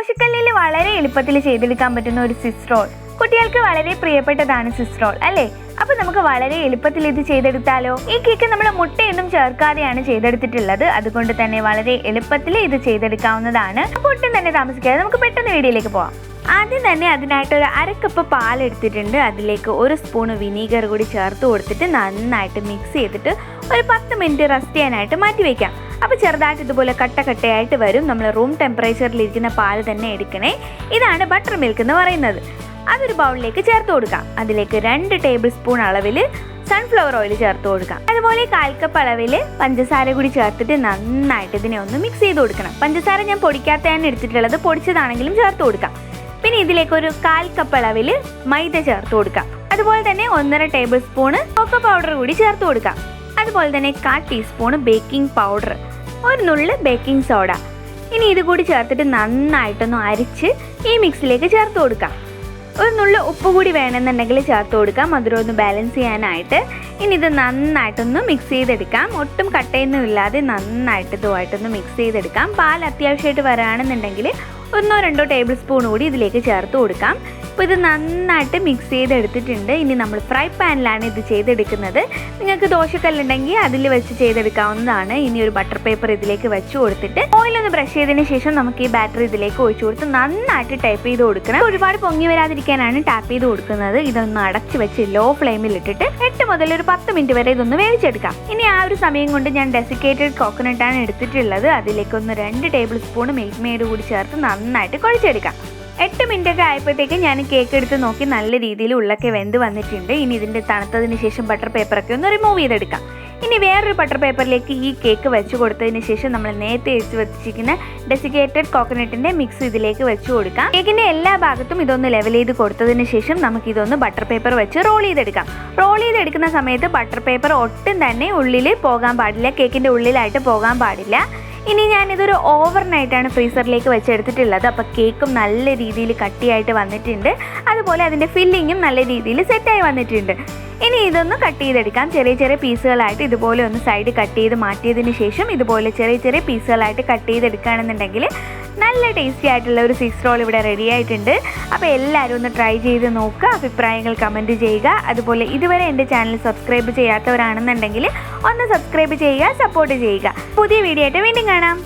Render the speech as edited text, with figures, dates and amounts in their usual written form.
ദോശക്കല്ലിൽ വളരെ എളുപ്പത്തിൽ ചെയ്തെടുക്കാൻ പറ്റുന്ന ഒരു സ്വിസ് റോൾ. കുട്ടികൾക്ക് വളരെ പ്രിയപ്പെട്ടതാണ് സ്വിസ് റോൾ അല്ലേ? അപ്പോൾ നമുക്ക് വളരെ എളുപ്പത്തിൽ ഇത് ചെയ്തെടുത്താലോ? ഈ കേക്ക് നമ്മൾ മുട്ടയൊന്നും ചേർക്കാതെയാണ് ചെയ്തെടുത്തിട്ടുള്ളത്. അതുകൊണ്ട് തന്നെ വളരെ എളുപ്പത്തിൽ ഇത് ചെയ്തെടുക്കാവുന്നതാണ്. അപ്പോൾ ഒട്ടും തന്നെ താമസിക്കാതെ നമുക്ക് പെട്ടെന്ന് വീഡിയോയിലേക്ക് പോകാം. ആദ്യം തന്നെ അതിനായിട്ട് ഒരു 1/2 കപ്പ് പാൽ എടുത്തിട്ടുണ്ട്. അതിലേക്ക് 1 സ്പൂൺ വിനീഗർ കൂടി ചേർത്ത് കൊടുത്തിട്ട് നന്നായിട്ട് മിക്സ് ചെയ്തിട്ട് ഒരു 10 മിനിറ്റ് റെസ്റ്റ് ചെയ്യാനായിട്ട് മാറ്റി വയ്ക്കാം. അപ്പോൾ ചെറുതായിട്ട് ഇതുപോലെ കട്ടയായിട്ട് വരും. നമ്മൾ റൂം ടെമ്പറേച്ചറിലിരിക്കുന്ന പാൽ തന്നെ എടുക്കണേ. ഇതാണ് ബട്ടർ മിൽക്ക് എന്ന് പറയുന്നത്. അതൊരു ബൗളിലേക്ക് ചേർത്ത് കൊടുക്കാം. അതിലേക്ക് 2 ടേബിൾ സ്പൂൺ അളവിൽ സൺഫ്ലവർ ഓയിൽ ചേർത്ത് കൊടുക്കാം. അതുപോലെ 1/4 കപ്പ് അളവിൽ പഞ്ചസാര കൂടി ചേർത്തിട്ട് നന്നായിട്ട് ഇതിനെ ഒന്ന് മിക്സ് ചെയ്ത് കൊടുക്കണം. പഞ്ചസാര ഞാൻ പൊടിക്കാത്തതാണ് എടുത്തിട്ടുള്ളത്, പൊടിച്ചതാണെങ്കിലും ചേർത്ത് കൊടുക്കാം. പിന്നെ ഇതിലേക്ക് ഒരു 1/4 കപ്പ് അളവിൽ മൈദ ചേർത്ത് കൊടുക്കാം. അതുപോലെ തന്നെ 1.5 ടേബിൾ സ്പൂൺ കൊക്കോ പൗഡർ കൂടി ചേർത്ത് കൊടുക്കാം. അതുപോലെ തന്നെ 1/4 ടീസ്പൂൺ ബേക്കിംഗ് പൗഡർ, ഒരു നുള്ള് ബേക്കിംഗ് സോഡ. ഇനി ഇത് കൂടി ചേർത്തിട്ട് നന്നായിട്ടൊന്ന് അരിച്ച് ഈ മിക്സിലേക്ക് ചേർത്ത് കൊടുക്കാം. ഒരു നുള്ള് ഉപ്പ് കൂടി വേണമെന്നുണ്ടെങ്കിൽ ചേർത്ത് കൊടുക്കാം, മധുരം ഒന്ന് ബാലൻസ് ചെയ്യാനായിട്ട്. ഇനി ഇത് നന്നായിട്ടൊന്ന് മിക്സ് ചെയ്തെടുക്കാം. ഒട്ടും കട്ടയൊന്നും ഇല്ലാതെ നന്നായിട്ട് ഇതുമായിട്ടൊന്ന് മിക്സ് ചെയ്തെടുക്കാം. പാൽ അത്യാവശ്യമായിട്ട് വരാണെന്നുണ്ടെങ്കിൽ 1-2 ടേബിൾ സ്പൂൺ കൂടി ഇതിലേക്ക് ചേർത്ത് കൊടുക്കാം. അപ്പോൾ ഇത് നന്നായിട്ട് മിക്സ് ചെയ്തെടുത്തിട്ടുണ്ട്. ഇനി നമ്മൾ ഫ്രൈ പാനിലാണ് ഇത് ചെയ്തെടുക്കുന്നത്. നിങ്ങൾക്ക് ദോശക്കല്ലുണ്ടെങ്കിൽ അതിൽ വെച്ച് ചെയ്തെടുക്കാവുന്നതാണ്. ഇനി ഒരു ബട്ടർ പേപ്പർ ഇതിലേക്ക് വെച്ച് കൊടുത്തിട്ട് ഓയിലൊന്ന് ബ്രഷ് ചെയ്തതിന് ശേഷം നമുക്ക് ഈ ബാറ്റർ ഇതിലേക്ക് ഒഴിച്ചു കൊടുത്ത് നന്നായിട്ട് ടാപ്പ് ചെയ്ത് കൊടുക്കണം. ഒരുപാട് പൊങ്ങി വരാതിരിക്കാനാണ് ടാപ്പ് ചെയ്ത് കൊടുക്കുന്നത്. ഇതൊന്ന് അടച്ച് വെച്ച് ലോ ഫ്ലെയിമിൽ ഇട്ടിട്ട് 8 മുതൽ ഒരു 10 മിനിറ്റ് വരെ ഇതൊന്ന് വേവിച്ചെടുക്കാം. ഇനി ആ ഒരു സമയം കൊണ്ട് ഞാൻ ഡെസിക്കേറ്റഡ് കോക്കനട്ടാണ് എടുത്തിട്ടുള്ളത്. അതിലേക്കൊന്ന് 2 ടേബിൾ സ്പൂൺ മിൽക്ക് മെയ്ഡ് കൂടി ചേർത്ത് നന്നായിട്ട് കുഴച്ചെടുക്കാം. 8 മിനിറ്റൊക്കെ ആയപ്പോഴത്തേക്ക് ഞാൻ കേക്ക് എടുത്ത് നോക്കി നല്ല രീതിയിൽ ഉള്ളൊക്കെ വെന്ത് വന്നിട്ടുണ്ട്. ഇനി ഇതിൻ്റെ തണുത്തതിന് ശേഷം ബട്ടർ പേപ്പറൊക്കെ ഒന്ന് റിമൂവ് ചെയ്തെടുക്കാം. ഇനി വേറൊരു ബട്ടർ പേപ്പറിലേക്ക് ഈ കേക്ക് വെച്ച് കൊടുത്തതിന് ശേഷം നമ്മൾ നേരത്തെ എടുത്ത് വെച്ചിരിക്കുന്ന ഡെസിക്കേറ്റഡ് കോക്കനട്ടിൻ്റെ മിക്സ് ഇതിലേക്ക് വെച്ച് കൊടുക്കാം. കേക്കിൻ്റെ എല്ലാ ഭാഗത്തും ഇതൊന്ന് ലെവൽ ചെയ്ത് കൊടുത്തതിന് ശേഷം നമുക്കിതൊന്ന് ബട്ടർ പേപ്പർ വെച്ച് റോൾ ചെയ്തെടുക്കാം. റോൾ ചെയ്തെടുക്കുന്ന സമയത്ത് ബട്ടർ പേപ്പർ ഒട്ടും തന്നെ ഉള്ളിൽ പോകാൻ പാടില്ല, കേക്കിൻ്റെ ഉള്ളിലായിട്ട് പോകാൻ പാടില്ല. ഇനി ഞാനിതൊരു ഓവർനൈറ്റാണ് ഫ്രീസറിലേക്ക് വെച്ചെടുത്തിട്ടുള്ളത്. അപ്പോൾ കേക്കും നല്ല രീതിയിൽ കട്ടിയായിട്ട് വന്നിട്ടുണ്ട്. അതുപോലെ അതിൻ്റെ ഫില്ലിങ്ങും നല്ല രീതിയിൽ സെറ്റായി വന്നിട്ടുണ്ട്. ഇനി ഇതൊന്ന് കട്ട് ചെയ്തെടുക്കാം. ചെറിയ പീസുകളായിട്ട് ഇതുപോലെ ഒന്ന് സൈഡ് കട്ട് ചെയ്ത് മാറ്റിയതിന് ശേഷം ഇതുപോലെ ചെറിയ പീസുകളായിട്ട് കട്ട് ചെയ്തെടുക്കുകയാണെന്നുണ്ടെങ്കിൽ നല്ല ടേസ്റ്റി ആയിട്ടുള്ള ഒരു സ്വിസ് റോൾ ഇവിടെ റെഡി ആയിട്ടുണ്ട്. അപ്പോൾ എല്ലാവരും ഒന്ന് ട്രൈ ചെയ്ത് നോക്കുക, അഭിപ്രായങ്ങൾ കമൻറ്റ് ചെയ്യുക. അതുപോലെ ഇതുവരെ എൻ്റെ ചാനൽ സബ്സ്ക്രൈബ് ചെയ്യാത്തവരാണെന്നുണ്ടെങ്കിൽ ഒന്ന് സബ്സ്ക്രൈബ് ചെയ്യുക, സപ്പോർട്ട് ചെയ്യുക. പുതിയ വീഡിയോ ആയിട്ട് വീണ്ടും കാണാം.